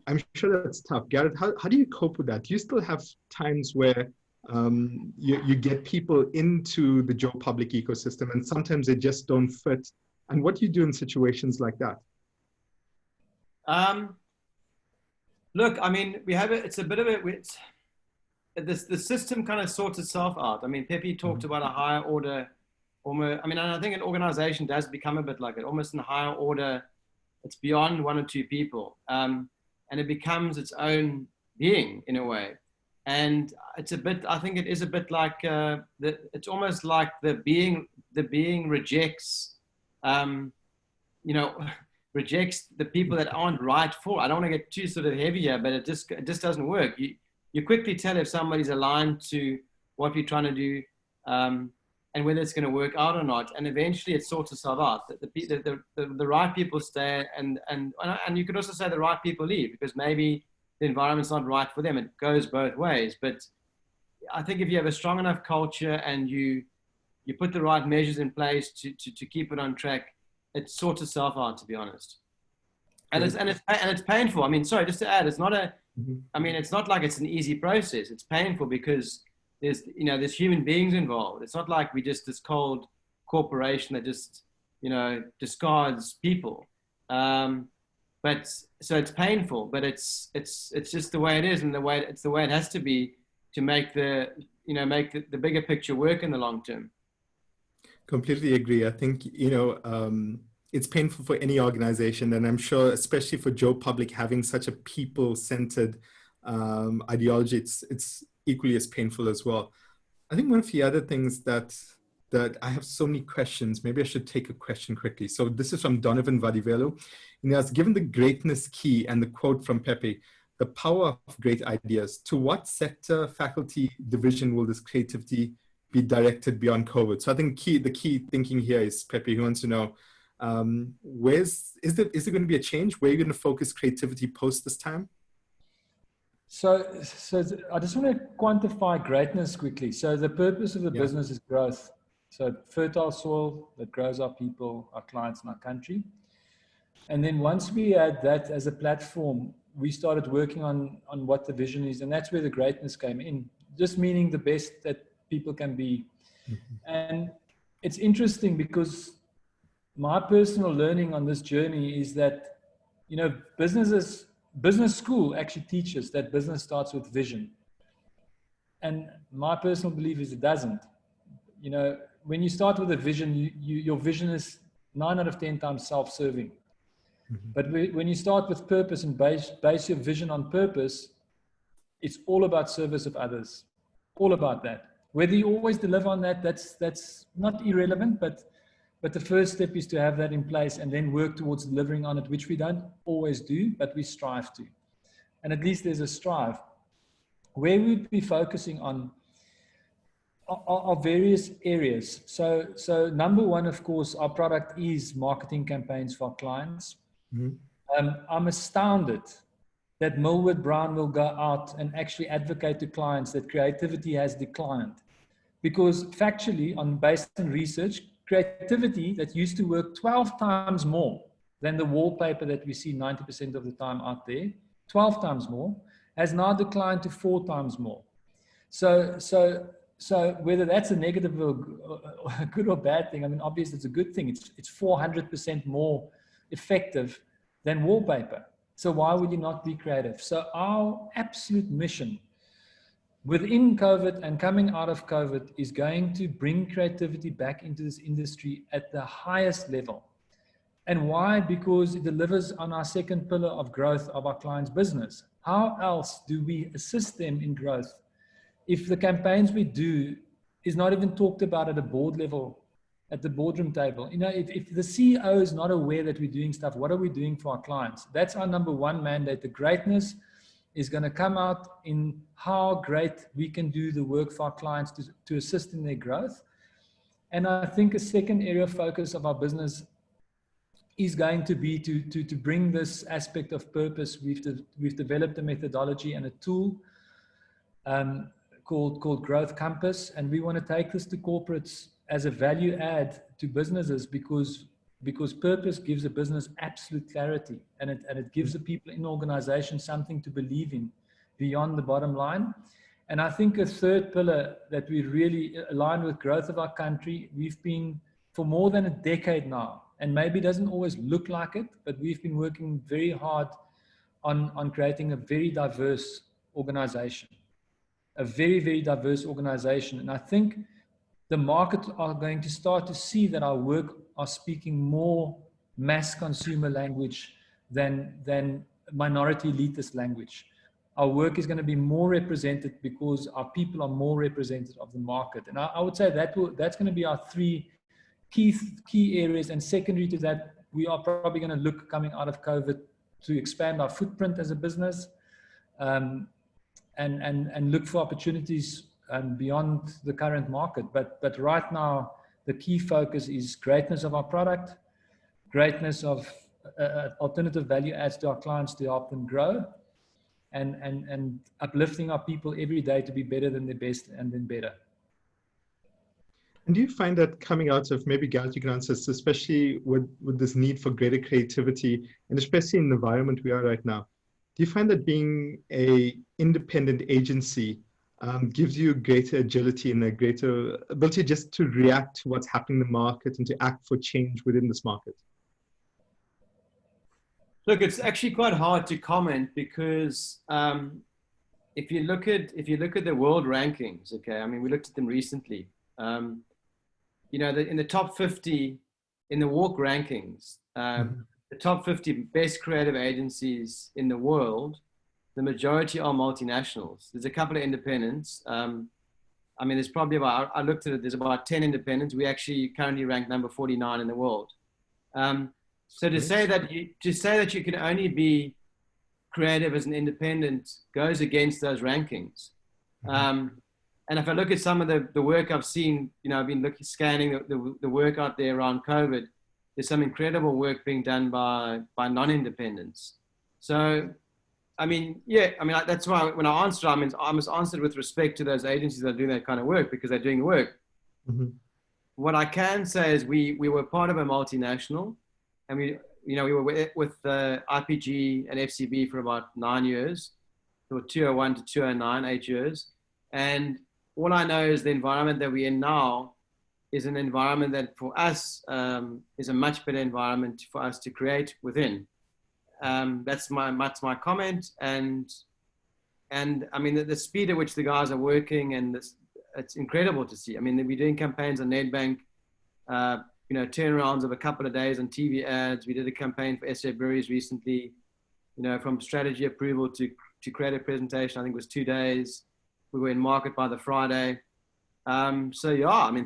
I'm sure that's tough. Gareth, how do you cope with that? Do you still have times where you get people into the Joe Public ecosystem and sometimes they just don't fit? And what do you do in situations like that? Look, I mean, it's a bit of the system kind of sorts itself out. I mean, Pepe talked about a higher order, almost, I mean, and I think an organization does become a bit like it, almost in a higher order. It's beyond one or two people. And it becomes its own being in a way. And it's a bit, I think it is a bit like, it's almost like the being rejects, rejects the people that aren't right for. I don't want to get too sort of heavy here, but it just doesn't work. You quickly tell if somebody's aligned to what we're trying to do, and whether it's going to work out or not. And eventually it sorts itself out. The right people stay, and you could also say the right people leave, because maybe the environment's not right for them. It goes both ways. But I think if you have a strong enough culture and you put the right measures in place to keep it on track, it sorts itself out, to be honest. And it's painful. I mean, sorry, just to add, it's not it's not like it's an easy process. It's painful because there's human beings involved. It's not like we just this cold corporation that just, discards people. But so it's painful, but it's just the way it is, and it's the way it has to be to make the bigger picture work in the long term. Completely agree. I think, it's painful for any organization, and I'm sure, especially for Joe Public, having such a people-centered ideology, it's equally as painful as well. I think one of the other things that I have so many questions, maybe I should take a question quickly. So this is from Donovan Vadivelo. He asks, given the greatness key and the quote from Pepe, the power of great ideas, to what sector, faculty, division will this creativity be directed beyond COVID? So I think the key thinking here is, Pepe, who wants to know, is there going to be a change? Where are you going to focus creativity post this time? So I just want to quantify greatness quickly. So the purpose of the business is growth. So fertile soil that grows our people, our clients, and our country. And then once we had that as a platform, we started working on what the vision is. And that's where the greatness came in, just meaning the best that people can be. Mm-hmm. And it's interesting because my personal learning on this journey is that, business school actually teaches that business starts with vision. And my personal belief is it doesn't. When you start with a vision, your vision is 9 out of 10 times self-serving. Mm-hmm. But when you start with purpose and base your vision on purpose, it's all about service of others, all about that. Whether you always deliver on that, that's not irrelevant, but the first step is to have that in place and then work towards delivering on it, which we don't always do, but we strive to. And at least there's a strive. Where we'd be focusing on are various areas. So number one, of course, our product is marketing campaigns for our clients. Mm-hmm. I'm astounded that Millward Brown will go out and actually advocate to clients that creativity has declined. Because factually, based on research, creativity that used to work 12 times more than the wallpaper that we see 90% of the time out there, 12 times more, has now declined to 4 times more. So whether that's a negative or a good or bad thing, I mean, obviously it's a good thing. It's 400% more effective than wallpaper. So why would you not be creative? So our absolute mission within COVID and coming out of COVID is going to bring creativity back into this industry at the highest level. And why? Because it delivers on our second pillar of growth of our clients' business. How else do we assist them in growth if the campaigns we do is not even talked about at a board level, at the boardroom table? You know, if the CEO is not aware that we're doing stuff, what are we doing for our clients? That's our number one mandate. The greatness is going to come out in how great we can do the work for our clients to assist in their growth. And I think a second area of focus of our business is going to be to bring this aspect of purpose. We've developed a methodology and a tool called Growth Compass, and we want to take this to corporates as a value add to businesses because purpose gives a business absolute clarity, and it gives the people in organizations something to believe in beyond the bottom line. And I think a third pillar that we really align with growth of our country, we've been for more than a decade now, and maybe it doesn't always look like it, but we've been working very hard on creating a very diverse organization, a very, very diverse organization. And I think the market are going to start to see that our work are speaking more mass consumer language than minority elitist language. Our work is going to be more represented because our people are more represented of the market. And I would say that's going to be our three key areas. And secondary to that, we are probably going to look coming out of COVID to expand our footprint as a business, and look for opportunities beyond the current market. But right now, the key focus is greatness of our product, greatness of alternative value adds to our clients to help them grow, and uplifting our people every day to be better than their best and then better. And do you find that coming out of, maybe Gareth, you can answer this, especially with this need for greater creativity, and especially in the environment we are right now, do you find that being an independent agency gives you greater agility and a greater ability just to react to what's happening in the market and to act for change within this market? Look, it's actually quite hard to comment because if you look at the world rankings, okay, I mean, we looked at them recently. You know, in the top 50 in the WARC rankings, the top 50 best creative agencies in the world, the majority are multinationals. There's a couple of independents. I mean, there's probably about, I looked at it, there's about 10 independents. We actually currently rank number 49 in the world. So to say that you can only be creative as an independent goes against those rankings. And if I look at some of the work I've seen, you know, I've been scanning the work out there around COVID, there's some incredible work being done by non-independents. So, I mean, yeah, I mean, that's why when I answer, I must answer with respect to those agencies that are doing that kind of work because they're doing the work. What I can say is we were part of a multinational, and we were with IPG and FCB for about 9 years, or 2001 to 2009, 8 years. And all I know is the environment that we're in now is an environment that for us is a much better environment for us to create within. That's my comment. And I mean, the speed at which the guys are working, and it's incredible to see. I mean, we're doing campaigns on Nedbank, you know, turnarounds of a couple of days on TV ads. We did a campaign for SA Breweries recently, you know, from strategy approval to creative presentation. I think it was 2 days. We were in market by the Friday. So yeah, I mean,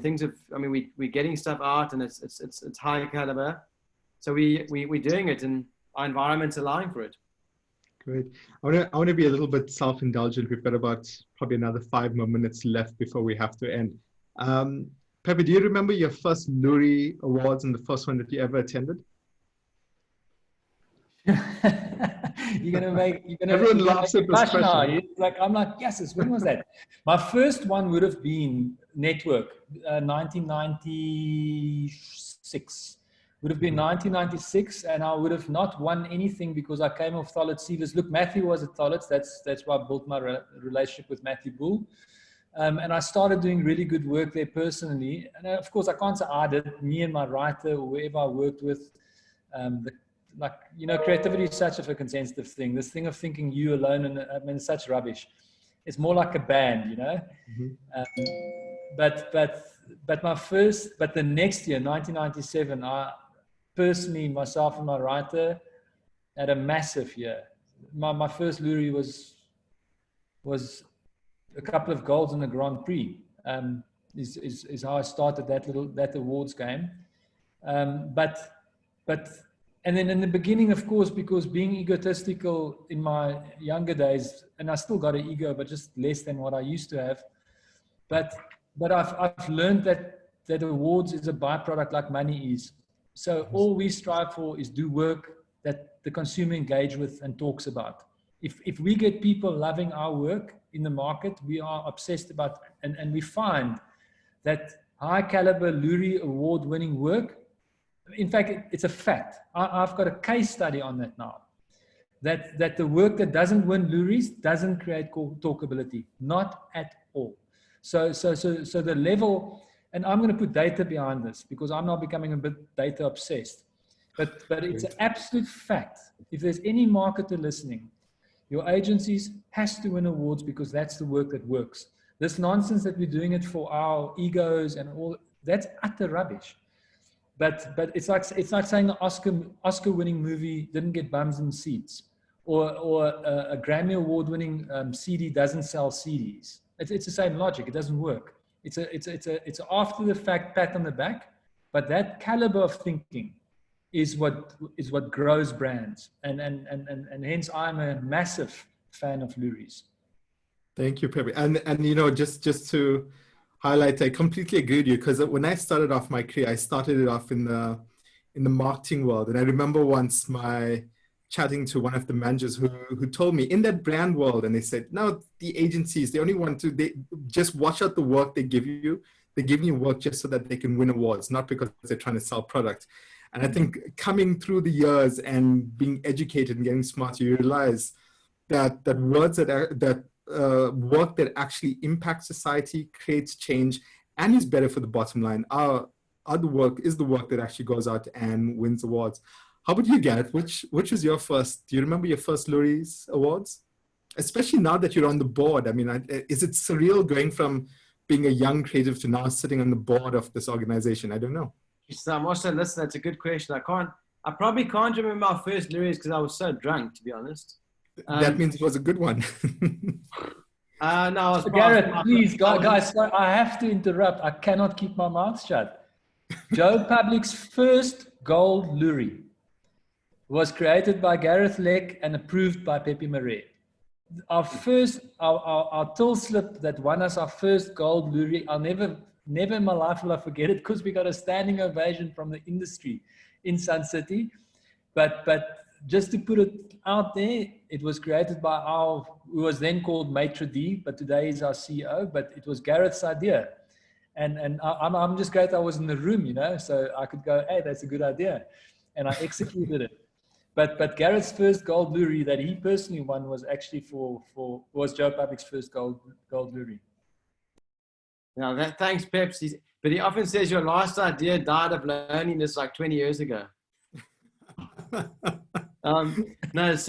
we're getting stuff out, and it's high caliber. So we're doing it, and our environment's allowing for it. Great. I want to be a little bit self-indulgent. We've got about probably another 5 more minutes left before we have to end. Pepe, do you remember your first Loeries Awards and the first one that you ever attended? Everyone laughs at this question. I'm like, yes, when was that? My first one would have been Network, 1996. Would have been 1996, and I would have not won anything because I came off Thalit Sealers. Look, Matthew was at Thalit. That's why I built my relationship with Matthew Bull. And I started doing really good work there personally. And of course, I can't say I did. Me and my writer, or whoever I worked with, like, you know, creativity is such a consensus thing. This thing of thinking you alone, and I mean, it's such rubbish. It's more like a band, you know. But the next year, 1997, I personally, myself and my writer, had a massive year. My first Loerie was a couple of golds in the Grand Prix. Is how I started that awards game. And then in the beginning, of course, because being egotistical in my younger days, and I still got an ego, but just less than what I used to have. But I've learned that awards is a byproduct like money is. So all we strive for is do work that the consumer engage with and talks about. If we get people loving our work in the market, we are obsessed about, and we find that high caliber Loerie award winning work. In fact, it's a fact. I've got a case study on that now. That the work that doesn't win Loeries doesn't create talkability, not at all. So the level, and I'm going to put data behind this because I'm now becoming a bit data obsessed. But it's an absolute fact. If there's any marketer listening, your agencies has to win awards because that's the work that works. This nonsense that we're doing it for our egos and all, that's utter rubbish. But it's like saying an Oscar-winning movie didn't get bums in seats, or a Grammy Award-winning CD doesn't sell CDs. It's the same logic. It doesn't work. It's after the fact pat on the back, but that caliber of thinking is what grows brands, and hence I'm a massive fan of Loeries. Thank you, Pepe. And you know, just to highlight, I completely agree with you, because when I started off my career, I started it off in the marketing world. And I remember once chatting to one of the managers who told me in that brand world, and they said, no, the agencies, they only they just watch out the work they give you. They give you work just so that they can win awards, not because they're trying to sell product. And I think coming through the years and being educated and getting smarter, you realize that words work that actually impacts society, creates change, and is better for the bottom line the work is the work that actually goes out and wins awards. How about you, Gareth? Which was your first? Do you remember your first Loeries awards? Especially now that you're on the board. I mean, is it surreal going from being a young creative to now sitting on the board of this organization? I don't know. So I'm also listening. That's a good question. I probably can't remember my first Loeries because I was so drunk, to be honest. That means it was a good one. No, Gareth, please, guys, I have to interrupt. I cannot keep my mouth shut. Joe Public's first gold Loerie was created by Gareth Leck and approved by Pepe Marais. Our till slip that won us our first gold Loerie, I'll never in my life will I forget it, because we got a standing ovation from the industry in Sun City. But just to put it out there, it was created by who was then called Maitre D, but today is our CEO, but it was Gareth's idea. And I'm just glad I was in the room, you know, so I could go, hey, that's a good idea. And I executed it. But Gareth's first gold Loerie that he personally won was actually was Joe Public's first gold Loerie. Now thanks, Peps. But he often says your last idea died of loneliness like 20 years ago. I was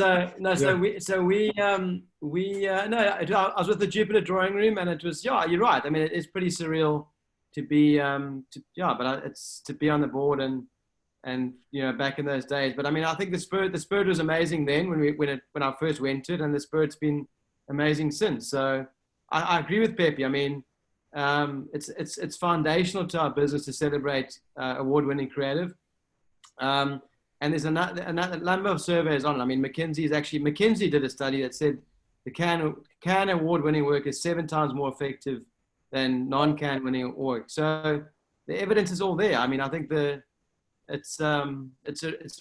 with the Jupiter drawing room, and it was, yeah, you're right. I mean, it's pretty surreal to be, it's to be on the board and you know, back in those days. But I mean, I think the spirit was amazing then when I first went to it, and the spirit's been amazing since. So I agree with Pepe. I mean, it's foundational to our business to celebrate award-winning creative. And there's another number of surveys on it. I mean, McKinsey did a study that said the Cannes award-winning work is 7 times more effective than non-Cannes winning work. So the evidence is all there. I mean, I think it's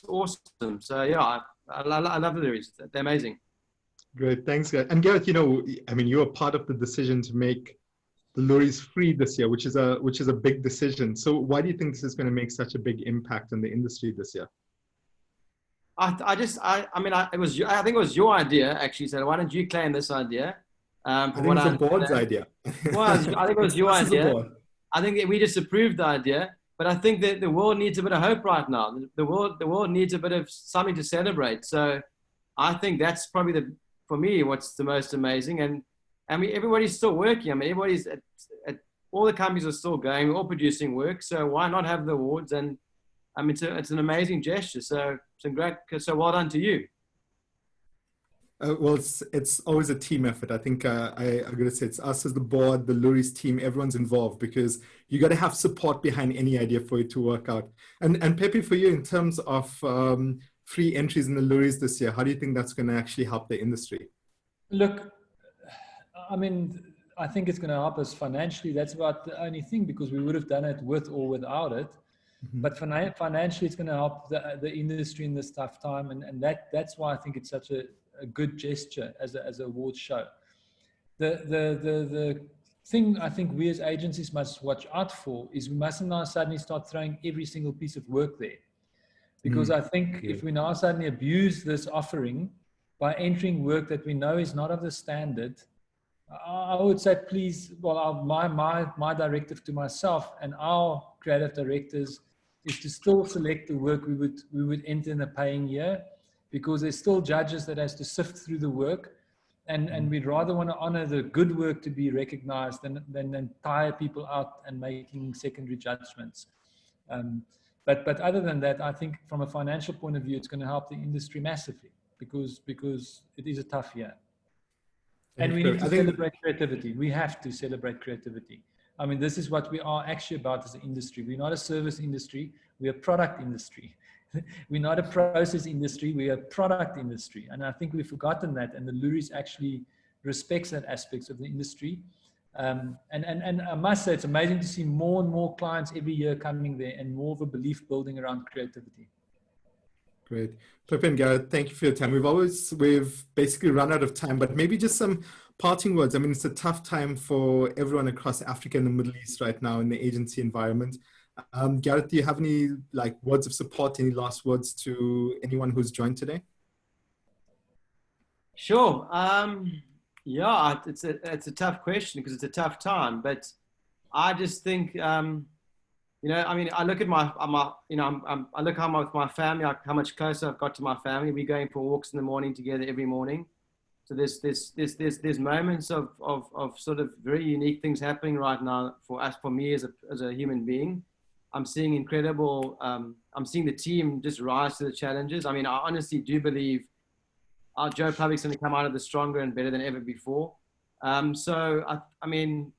awesome. So yeah, I love the Loeries. They're amazing. Great, thanks, Gareth. And Gareth, you know, I mean, you were part of the decision to make the Loeries free this year, which is a big decision. So why do you think this is going to make such a big impact on the industry this year? I think it was your idea, actually. So why don't you claim this idea? I think it's the board's idea. Well, I think it was your idea. I think we just approved the idea. but I think that the world needs a bit of hope right now. The world needs a bit of something to celebrate. So I think that's probably for me, what's the most amazing. And I mean, everybody's still working. I mean, everybody's all the companies are still going, we're all producing work. So why not have the awards? And I mean, it's an amazing gesture. So well done to you. Well, it's always a team effort. I think I'm going to say it's us as the board, the Loeries team, everyone's involved, because you got to have support behind any idea for it to work out. And Pepe, for you, in terms of free entries in the Loeries this year, how do you think that's going to actually help the industry? Look, I mean, I think it's going to help us financially. That's about the only thing, because we would have done it with or without it. Mm-hmm. But financially, it's going to help the industry in this tough time. And that's why I think it's such a good gesture as an awards show. The thing I think we as agencies must watch out for is we mustn't now suddenly start throwing every single piece of work there. Because I think if we now suddenly abuse this offering by entering work that we know is not of the standard, I would say, please, well, my directive to myself and our creative directors is to still select the work we would enter in a paying year, because there's still judges that has to sift through the work, and we'd rather want to honor the good work to be recognized than tire people out and making secondary judgments. But other than that, I think from a financial point of view, it's going to help the industry massively, because it is a tough year. And we need to celebrate creativity. We have to celebrate creativity. I mean, this is what we are actually about as an industry. We're not a service industry. We're a product industry. We're not a process industry. We're a product industry. And I think we've forgotten that. And the Loeries actually respects that aspect of the industry. And I must say, it's amazing to see more and more clients every year coming there, and more of a belief building around creativity. Great. Pepe and Gareth, thank you for your time. We've basically run out of time, but maybe just some parting words. I mean, it's a tough time for everyone across Africa and the Middle East right now in the agency environment. Gareth, do you have any words of support, any last words to anyone who's joined today? Sure. Yeah, it's a tough question, because it's a tough time, but I just think, you know, I mean, I look at I look how with my family, how much closer I've got to my family. We're going for walks in the morning together every morning. So there's moments of sort of very unique things happening right now for me as a human being. I'm seeing incredible, I'm seeing the team just rise to the challenges. I mean, I honestly do believe our Joe Public's going to come out of this stronger and better than ever before. So I mean,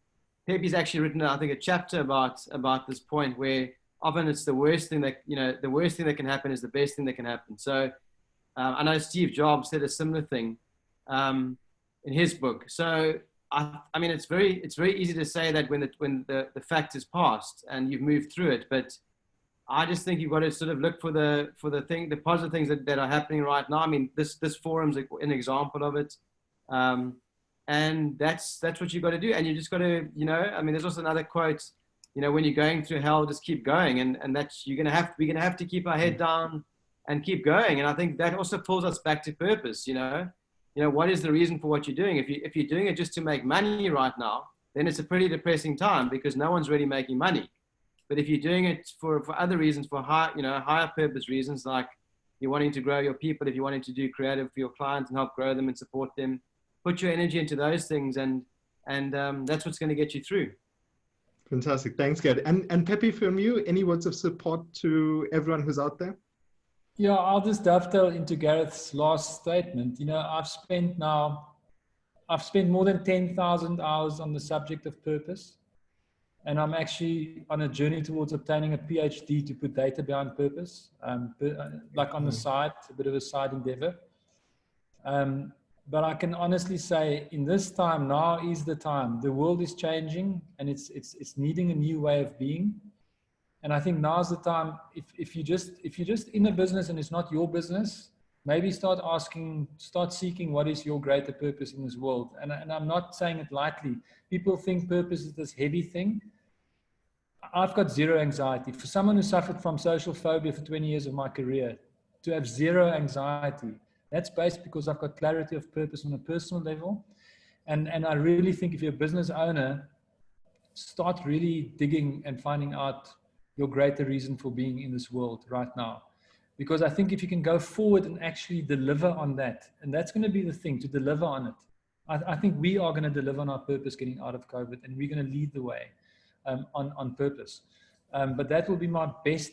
Pepe's actually written, I think, a chapter about this point, where often it's the worst thing that, you know, the worst thing that can happen is the best thing that can happen. So I know Steve Jobs said a similar thing in his book. So I mean, it's very easy to say that when the fact is past and you've moved through it, but I just think you've got to sort of look for the positive things that are happening right now. I mean, this forum's an example of it. And that's what you've got to do. And you just got to, you know, I mean, there's also another quote, you know, when you're going through hell, just keep going. And that's, we're going to have to keep our head down and keep going. And I think that also pulls us back to purpose, you know, what is the reason for what you're doing? If you're doing it just to make money right now, then it's a pretty depressing time, because no one's really making money. But if you're doing it for other reasons, for higher purpose reasons, like you're wanting to grow your people, if you're wanting to do creative for your clients and help grow them and support them, put your energy into those things, and that's what's going to get you through. Fantastic. Thanks, Gareth. And Pepe, from you, any words of support to everyone who's out there? Yeah, I'll just dovetail into Gareth's last statement. You know, I've spent more than 10,000 hours on the subject of purpose. And I'm actually on a journey towards obtaining a PhD to put data behind purpose, like on the side, a bit of a side endeavor. But I can honestly say, in this time, now is the time. The world is changing, and it's needing a new way of being. And I think now's the time. If you're just in a business and it's not your business, maybe start seeking what is your greater purpose in this world. And I'm not saying it lightly. People think purpose is this heavy thing. I've got zero anxiety. For someone who suffered from social phobia for 20 years of my career, to have zero anxiety, that's based because I've got clarity of purpose on a personal level. And I really think if you're a business owner, start really digging and finding out your greater reason for being in this world right now. Because I think if you can go forward and actually deliver on that, and that's going to be the thing, to deliver on it. I think we are going to deliver on our purpose getting out of COVID, and we're going to lead the way on purpose. But that will be my best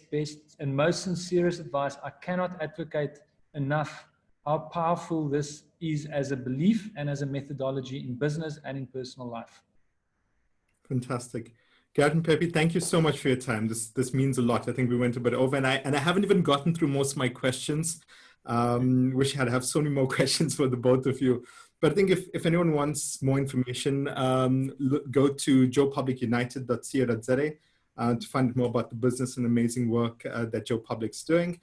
and most sincerest advice. I cannot advocate enough how powerful this is as a belief and as a methodology in business and in personal life. Fantastic. Gareth and Pepe, thank you so much for your time. This means a lot. I think we went a bit over, and I haven't even gotten through most of my questions. Wish I had have so many more questions for the both of you. But I think if anyone wants more information, go to joepublicunited.co.za to find out more about the business and amazing work that Joe Public's doing.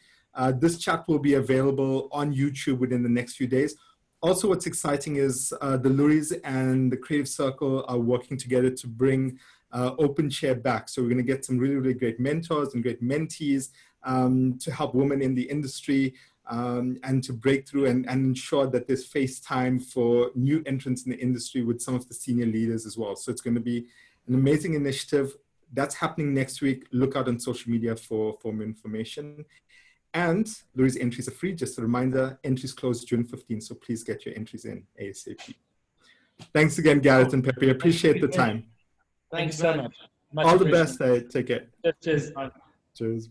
This chat will be available on YouTube within the next few days. Also, what's exciting is the Loeries and the Creative Circle are working together to bring Open Chair back. So we're going to get some really, really great mentors and great mentees to help women in the industry and to break through and ensure that there's face time for new entrants in the industry with some of the senior leaders as well. So it's going to be an amazing initiative. That's happening next week. Look out on social media for more information. And Loeries entries are free. Just a reminder, entries close June 15th. So please get your entries in ASAP. Thanks again, Gareth and Pepe. Appreciate the time. Thanks so much. All the best. Take care. Cheers. Cheers.